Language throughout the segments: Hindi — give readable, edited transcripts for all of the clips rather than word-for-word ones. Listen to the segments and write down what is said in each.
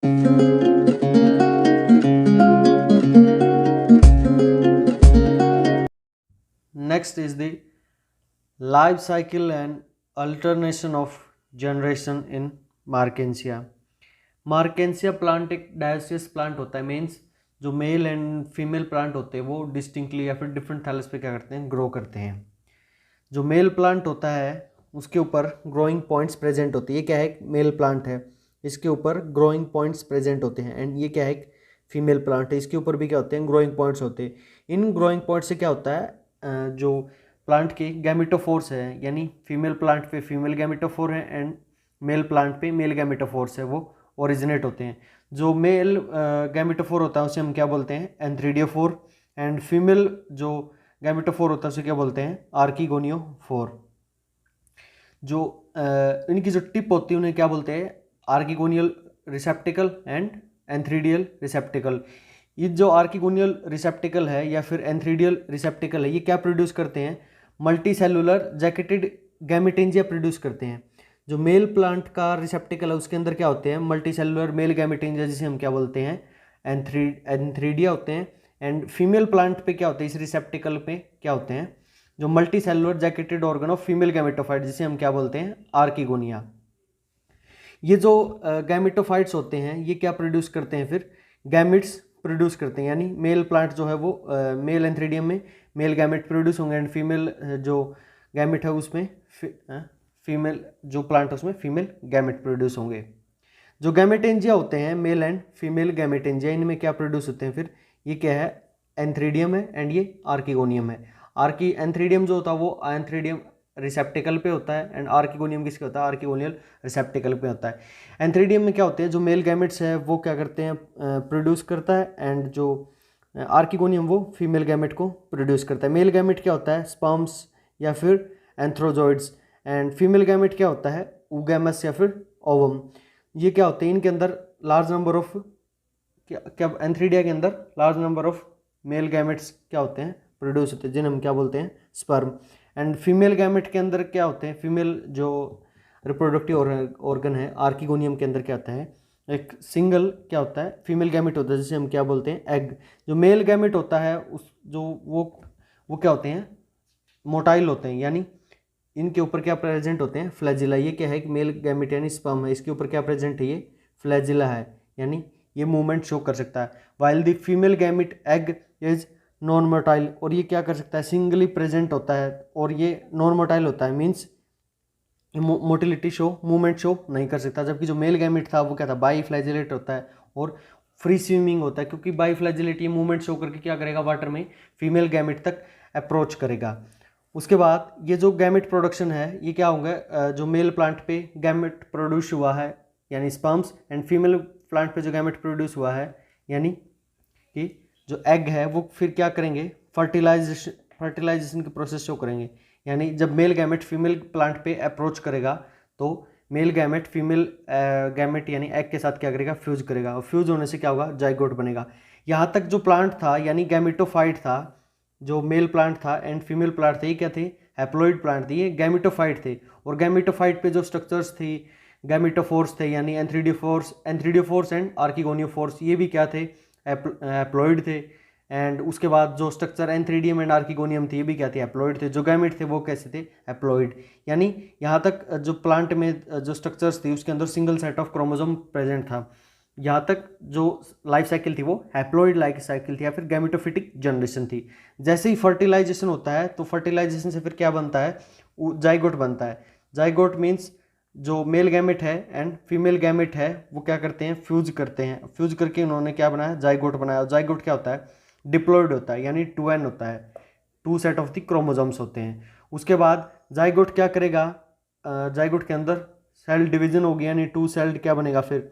Next is the life cycle and alternation of generation in Markensia. मार्केंसिया plant एक डायोसियस प्लांट होता है, मीन्स जो मेल एंड फीमेल प्लांट होते हैं वो डिस्टिंक्टली या फिर डिफरेंट थैलस पे क्या करते हैं, ग्रो करते हैं। जो मेल प्लांट होता है उसके ऊपर ग्रोइंग पॉइंट्स प्रेजेंट होती है। ये क्या है, एक मेल प्लांट है, इसके ऊपर ग्रोइंग पॉइंट्स प्रेजेंट होते हैं। एंड ये क्या है, एक फीमेल प्लांट है, इसके ऊपर भी क्या होते हैं, ग्रोइंग पॉइंट्स होते हैं। इन ग्रोइंग पॉइंट से क्या होता है, जो प्लांट के गैमेटोफोर्स है, यानी फीमेल प्लांट पे फीमेल गैमेटोफोर है एंड मेल प्लांट पे मेल गैमेटोफोर्स है, वो ओरिजिनेट होते हैं। जो मेल गैमेटोफोर होता है उसे हम क्या बोलते हैं, एंथ्रीडियोफोर। एंड फीमेल जो गैमेटोफोर होता है उसे क्या बोलते हैं, आर्किगोनियोफोर। जो इनकी जो टिप होती है उन्हें क्या बोलते हैं, आर्किगोनियल रिसेप्टिकल एंड एंथ्रीडियल रिसेप्टिकल। ये जो आर्किगोनियल रिसेप्टिकल है या फिर एंथ्रीडियल रिसेप्टिकल है, ये क्या प्रोड्यूस करते हैं, multi cellular jacketed gametangia produce करते हैं। जो मेल प्लांट का रिसेप्टिकल है उसके अंदर क्या होते हैं, मल्टी सेलुलर मेल गैमेटेंजिया, जिसे हम क्या बोलते हैं, एंथ्रीडिया होते हैं। एंड फीमेल प्लांट पे क्या होते हैं, इस रिसेप्टिकल पे क्या होते हैं, जो multi cellular jacketed organ of female gametophyte, जिसे हम क्या बोलते हैं, आर्किगोनिया। ये जो गैमेटोफाइट्स होते हैं ये क्या प्रोड्यूस करते हैं, फिर गैमिट्स प्रोड्यूस करते हैं। यानी मेल प्लांट जो है वो मेल एंथ्रीडियम में मेल गैमेट प्रोड्यूस होंगे एंड फीमेल जो गैमेट है उसमें फीमेल जो प्लांट है उसमें फीमेल गैमेट प्रोड्यूस होंगे। जो गैमेटेंजिया होते हैं, मेल एंड फीमेल गैमेटेंजिया, इनमें क्या प्रोड्यूस होते हैं, फिर ये क्या है, एंथ्रीडियम है एंड ये आर्किगोनियम है। एंथ्रीडियम जो होता है वो एंथ्रीडियम रिसेप्टिकल पे होता है एंड आर्किगोनियम किसके होता है, आर्किगोनियल रिसेप्टिकल पे होता है। एंथ्रीडियम में क्या होते हैं, जो मेल गैमेट्स है वो क्या करते हैं, प्रोड्यूस करता है एंड जो आर्किगोनियम वो फीमेल गैमेट को प्रोड्यूस करता है। मेल गैमेट क्या होता है, स्पर्म्स या फिर एंथ्रोजॉइड्स। एंड फीमेल गैमेट क्या होता है, ऊगैमस या फिर ओवम। ये क्या होते हैं, इनके अंदर लार्ज नंबर ऑफ क्या एंथ्रीडिया के अंदर large number of male gametes क्या होते हैं, प्रोड्यूस होते हैं, जिन्हें हम क्या बोलते हैं, स्पर्म। एंड फीमेल गैमेट के अंदर क्या होते हैं, फीमेल जो रिप्रोडक्टिव ऑर्गन है आर्किगोनियम के अंदर क्या होता है, एक सिंगल क्या होता है, फीमेल गैमेट होता है, जिसे हम क्या बोलते हैं, एग। जो मेल गैमेट होता है उस जो वो क्या होते हैं, मोटाइल होते हैं, यानी इनके ऊपर क्या प्रेजेंट होते हैं, फ्लैजिला। ये क्या है कि मेल गैमेट यानी स्पर्म है, इसके ऊपर क्या प्रेजेंट है, ये फ्लैजिला है, यानी ये मूवमेंट शो कर सकता है। While the female gamete egg is non motile, और ये क्या कर सकता है, सिंगली प्रेजेंट होता है और ये नॉन मोटाइल होता है, means motility show movement show नहीं कर सकता। जबकि जो मेल गैमेट था वो क्या था, बाई फ्लैजिलेट होता है और फ्री स्विमिंग होता है, क्योंकि बाई फ्लैजिलेट ये मूवमेंट शो करके क्या करेगा, वाटर में फीमेल गैमेट तक अप्रोच करेगा। उसके बाद ये जो गैमेट प्रोडक्शन है ये क्या होंगे, जो मेल प्लांट पे गैमेट प्रोड्यूस हुआ है यानी स्पर्म्स, एंड फीमेल प्लांट पे जो गैमेट प्रोड्यूस हुआ है यानी कि जो एग है, वो फिर क्या करेंगे, फर्टिलाइजेशन की प्रोसेस शो करेंगे। यानी जब मेल गैमेट फीमेल प्लांट पे अप्रोच करेगा तो मेल गैमेट फीमेल गैमेट यानी एग के साथ क्या करेगा, फ्यूज करेगा, और फ्यूज होने से क्या होगा, जाइगोट बनेगा। यहाँ तक जो प्लांट था यानी गैमेटोफाइट था, जो मेल प्लांट था एंड फीमेल प्लांट थे, ये क्या थे, हैप्लॉइड प्लांट थे, ये गैमेटोफाइट थे। और गैमेटोफाइट पे जो स्ट्रक्चर्स थी, गैमेटोफोर्स थे यानी एंथ्रीडियोफोर्स एंड आर्किगोनियोफोर्स, ये भी क्या थे, हैप्लॉइड थे। एंड उसके बाद जो स्ट्रक्चर एंथ्रीडियम एंड आर्किगोनियम थी, ये भी क्या थे, हैप्लॉइड थे। जो गैमेट थे वो कैसे थे, हैप्लॉइड। यानी यहाँ तक जो प्लांट में जो स्ट्रक्चर्स थी उसके अंदर single set of chromosome present था। यहाँ तक जो लाइफ साइकिल थी वो हैप्लॉइड लाइफ साइकिल थी या फिर गैमेटोफिटिक जनरेशन थी। जैसे ही फर्टिलाइजेशन होता है तो फर्टिलाइजेशन से फिर क्या बनता है, जाइगोट बनता है। जाइगोट मीन्स जो मेल गैमेट है एंड फीमेल गैमेट है वो क्या करते हैं, फ्यूज करते हैं, फ्यूज करके उन्होंने क्या बनाया, जाइगोट बनाया। जाइगोट क्या होता है, डिप्लॉयड होता है, यानी 2n होता है, 2 सेट ऑफ द क्रोमोसोम्स होते हैं। उसके बाद जाइगोट क्या करेगा, जाइगोट के अंदर सेल डिवीजन होगी, यानी 2 सेल्ड क्या बनेगा, फिर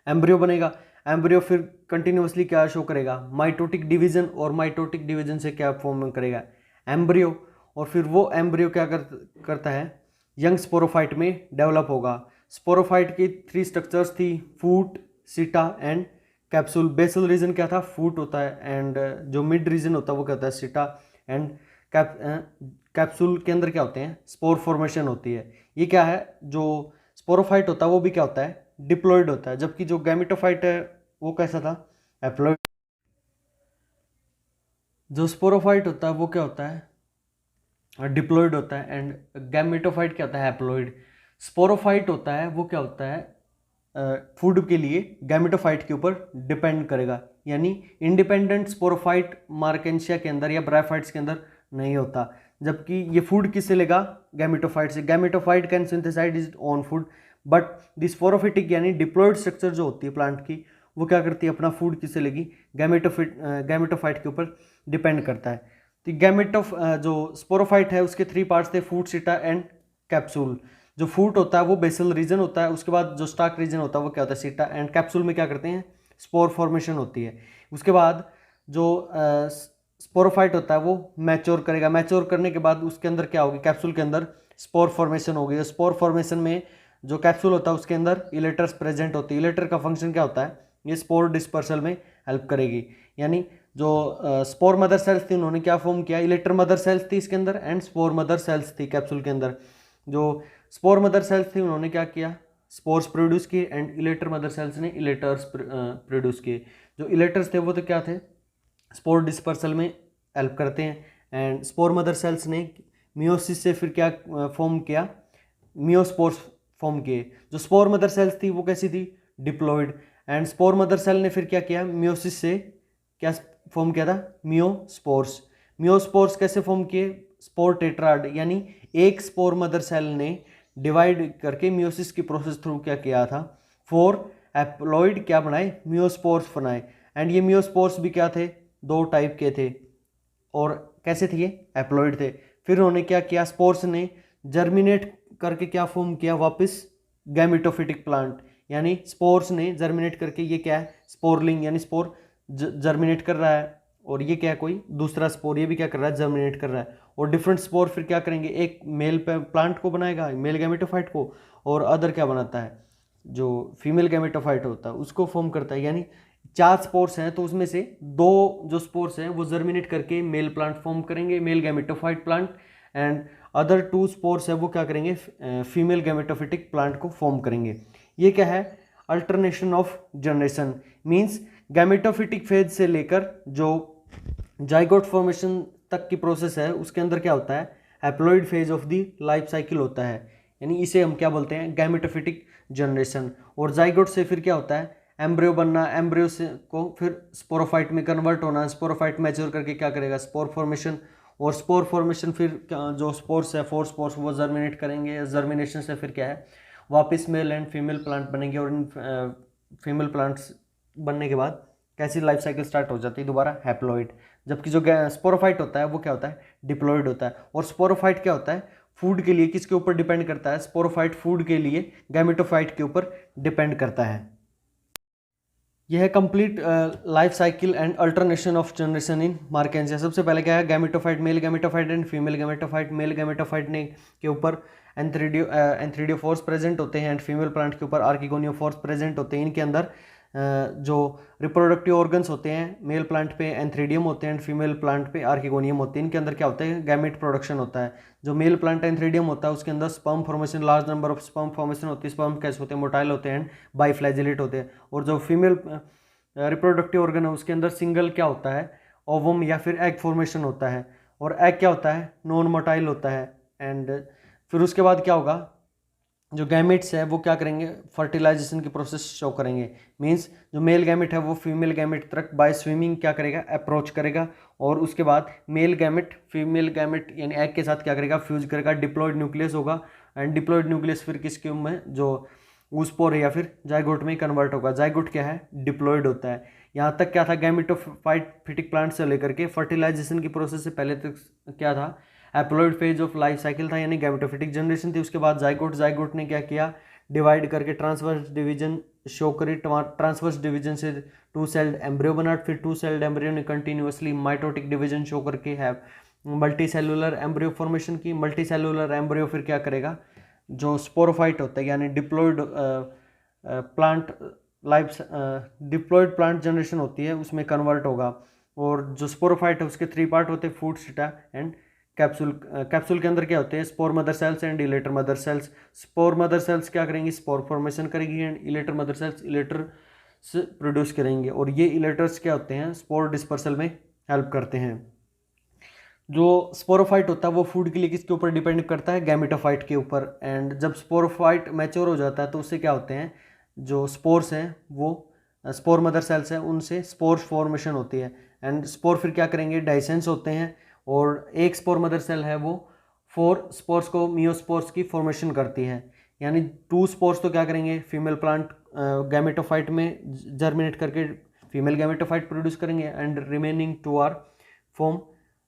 एम्ब्रियो बनेगा। एम्ब्रियो फिर कंटिन्यूसली क्या शो करेगा, माइटोटिक डिवीजन, और माइटोटिक डिवीजन से क्या फॉर्म करेगा, एम्ब्रियो। और फिर वो एम्ब्रियो क्या करता है, यंग स्पोरोफाइट में डेवलप होगा। स्पोरोफाइट की 3 स्ट्रक्चर्स थी, फूट, सीटा एंड कैप्सूल। बेसल रीजन क्या था, फूट होता है, एंड जो मिड रीजन होता है वो क्या होता है, सीटा। एंड कैप्सूल के अंदर क्या होते हैं, स्पोर फॉर्मेशन होती है। ये क्या है, जो स्पोरोफाइट होता है वो भी क्या होता है, डिप्लॉयड होता है, जबकि जो गैमेटोफाइट है वो कैसा था, हैप्लॉयड। जो स्पोरोफाइट होता है वो क्या होता है, डिप्लॉयड होता है। एंड गैमेटोफाइट क्या होता है, हैप्लॉयड। स्पोरोफाइट होता है वो क्या होता है, फूड के लिए गैमेटोफाइट के ऊपर डिपेंड करेगा, यानी इंडिपेंडेंट स्पोरोफाइट मार्केंशिया के अंदर या ब्रायोफाइट्स के अंदर नहीं होता। जबकि ये फूड किससे लेगा, गैमेटोफाइट से। Gametophyte can synthesize is own food, but the sporophytic यानी डिप्लॉयड स्ट्रक्चर जो होती है प्लांट की, वो क्या करती है, अपना फूड किससे लेगी, गैमेटोफाइट के ऊपर डिपेंड करता है। तो जो स्पोरोफाइट है उसके 3 पार्ट्स थे, फूट, सीटा एंड कैप्सूल। जो फूट होता है वो बेसल रीजन होता है, उसके बाद जो स्टार्क रीजन होता है वो क्या होता है, सीटा। एंड कैप्सूल में क्या करते हैं, स्पोर फॉर्मेशन होती है। उसके बाद जो स्पोरोफाइट होता है वो मैच्योर करेगा, मैच्योर करने के बाद उसके अंदर क्या होगी, कैप्सूल के अंदर स्पोर फॉर्मेशन होगी। स्पोर फॉर्मेशन में जो कैप्सूल होता है उसके अंदर इलेटर्स प्रेजेंट होती है। इलेटर का फंक्शन क्या होता है, ये स्पोर डिस्पर्सल में हेल्प करेगी। यानी जो स्पोर मदर सेल्स थी उन्होंने क्या फॉर्म किया, इलेक्टर मदर सेल्स थी इसके अंदर एंड स्पोर मदर सेल्स थी कैप्सूल के अंदर। जो स्पोर मदर सेल्स थी उन्होंने क्या किया, स्पोर्स प्रोड्यूस किए एंड इलेक्टर मदर सेल्स ने इलेटर्स प्रोड्यूस किए। जो इलेटर्स थे वो तो क्या थे, स्पोर डिस्पर्सल में हेल्प करते हैं। एंड स्पोर मदर सेल्स ने मियोसिस से फिर क्या फॉर्म किया, मियोस्पोर्स फॉर्म किए। जो स्पोर मदर सेल्स थी वो कैसी थी, diploid. And spore mother cell ने फिर क्या किया, मियोसिस से क्या फॉर्म किया था, मियोस्पोर्स। मियोस्पोर्स कैसे फॉर्म किए, स्पोर टेट्राड, यानी एक स्पोर मदर सेल ने डिवाइड करके मियोसिस की प्रोसेस थ्रू क्या किया था, 4 हैप्लॉइड क्या बनाए, मियोस्पोर्स बनाए। एंड ये मियोस्पोर्स भी क्या थे, 2 टाइप के थे और कैसे थे, ये हैप्लॉइड थे। फिर उन्होंने क्या किया, स्पोर्स ने जर्मिनेट करके क्या फॉर्म किया, वापस गैमेटोफिटिक प्लांट। यानी स्पोर्स ने जर्मिनेट करके, ये क्या है, स्पोरलिंग, यानी स्पोर जर्मिनेट कर रहा है और ये क्या है, कोई दूसरा स्पोर, ये भी क्या कर रहा है, जर्मिनेट कर रहा है। और डिफरेंट स्पोर फिर क्या करेंगे, एक मेल प्लांट को बनाएगा, मेल गैमेटोफाइट को, और अदर क्या बनाता है, जो फीमेल गैमेटोफाइट होता है उसको फॉर्म करता है। यानी 4 स्पोर्स हैं तो उसमें से 2 जो स्पोर्स हैं वो जर्मिनेट करके मेल प्लांट फॉर्म करेंगे, mail gametophyte plant. And other 2 spores है वो क्या करेंगे, फीमेल गैमेटोफिटिक प्लांट को फॉर्म करेंगे। ये क्या है, alternation of generation. Means gametophytic phase से लेकर जो जाइगोट फॉर्मेशन तक की प्रोसेस है उसके अंदर क्या होता है, haploid phase of the life cycle होता है। यानी इसे हम क्या बोलते हैं, गैमेटोफिटिक जनरेशन। और जाइगोट से फिर क्या होता है, एम्ब्रियो बनना, एम्ब्रियो से को फिर स्पोरोफाइट में कन्वर्ट होना, स्पोरोफाइट मैच्योर करके क्या करेगा, स्पोर फॉर्मेशन। और स्पोर फॉर्मेशन फिर जो स्पोर्स है 4 स्पोर्स वो जर्मिनेट करेंगे, जर्मिनेशन से फिर क्या है, वापस मेल एंड फीमेल प्लांट बनेंगे। और इन फीमेल प्लांट्स बनने के बाद कैसी लाइफ साइकिल स्टार्ट हो जाती है, दोबारा हैप्लॉइड। जबकि जो स्पोरोफाइट होता है वो क्या होता है, डिप्लॉइड होता है। और स्पोरोफाइट क्या होता है, फूड के लिए किसके ऊपर डिपेंड करता है, स्पोरोफाइट फूड के लिए गैमेटोफाइट के ऊपर डिपेंड करता है। यह है complete life cycle and alternation of generation in मार्केंसिया। सबसे पहले क्या है, gametophyte, male gametophyte and female gametophyte. Male gametophyte ने के ऊपर एंथ्रीडियोफोर्स प्रेजेंट होते हैं एंड फीमेल प्लांट के ऊपर आर्किगोनियोफोर्स प्रेजेंट होते हैं। इनके अंदर जो रिप्रोडक्टिव ऑर्गन्स होते हैं, मेल प्लांट पे एंथ्रीडियम होते हैं एंड फीमेल प्लांट पे आर्किगोनियम होते हैं। इनके अंदर क्या होता है, गैमेट प्रोडक्शन होता है। जो मेल प्लांट एंथ्रीडियम होता है उसके अंदर sperm formation, large number of sperm formation होती है। स्पर्म कैसे होते हैं, मोटाइल होते हैं एंड बाइफ्लैजिलेट होते हैं। और जो फीमेल रिप्रोडक्टिव ऑर्गन है उसके अंदर सिंगल क्या होता है, ओवम या फिर एग फॉर्मेशन होता है। और एग क्या होता है, नॉन मोटाइल होता है। एंड फिर उसके बाद क्या होगा, जो गैमेट्स है वो क्या करेंगे, फर्टिलाइजेशन की प्रोसेस शो करेंगे। मींस जो मेल गैमेट है वो फीमेल गैमेट तक बाय स्विमिंग क्या करेगा, अप्रोच करेगा। और उसके बाद मेल गैमेट फीमेल गैमेट यानी एग के साथ क्या करेगा, फ्यूज करेगा, डिप्लॉयड न्यूक्लियस होगा। एंड डिप्लॉयड न्यूक्लियस फिर किसके में, जो ऊस्पोर या फिर जाइगोट में कन्वर्ट होगा। जाइगोट क्या है, डिप्लॉयड होता है। यहाँ तक क्या था, गैमेटोफाइट फिटिक प्लांट से लेकर के फर्टिलाइजेशन की प्रोसेस से पहले तक क्या था, haploid phase of life cycle था, यानी गैमेटोफिटिक जनरेशन थी। उसके बाद जाइगोट, जाइगोट ने क्या किया, डिवाइड करके ट्रांसवर्स डिवीजन शो करी। ट्रांसवर्स डिवीजन से 2 सेल्ड एम्ब्रियो बना, फिर 2 सेल्ड एम्ब्रियो ने कंटिन्यूअसली माइटोटिक डिवीजन शो करके है मल्टी सेलुलर एम्ब्रियो फॉर्मेशन की। मल्टी सेलुलर एम्ब्रियो फिर क्या करेगा, जो स्पोरोफाइट होता है यानी diploid plant life diploid plant generation होती है उसमें कन्वर्ट होगा। और जो स्पोरोफाइट है उसके 3 पार्ट होते हैं, फूड, सीटा एंड कैप्सूल के अंदर क्या होते हैं, spore mother cells and elater mother cells. Spore mother cells क्या करेंगी, स्पोर फॉर्मेशन करेगी and elater mother cells elater produce करेंगे, और ये इलेटर्स क्या होते हैं, स्पोर डिस्पर्सल में हेल्प करते हैं। जो स्पोरोफाइट होता है वो फूड के लिए किसके ऊपर डिपेंड करता है, गैमेटोफाइट के ऊपर। एंड जब स्पोरोफाइट मैच्योर हो जाता है तो उससे क्या होते हैं, जो स्पोर्स हैं वो स्पोर मदर सेल्स हैं उनसे स्पोर फॉर्मेशन होती है। एंड स्पोर फिर क्या करेंगे, डाइसेंस होते हैं, और एक स्पोर मदर सेल है वो 4 स्पोर्स को मियोस्पोर्स की फॉर्मेशन करती है। यानी 2 स्पोर्स तो क्या करेंगे, फीमेल प्लांट गैमेटोफाइट में जर्मिनेट करके फीमेल गैमेटोफाइट प्रोड्यूस करेंगे, and remaining 2 are form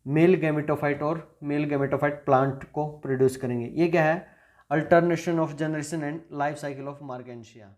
male gametophyte और मेल गैमेटोफाइट प्लांट को प्रोड्यूस करेंगे। ये क्या है, alternation of generation and life cycle of Marchantia.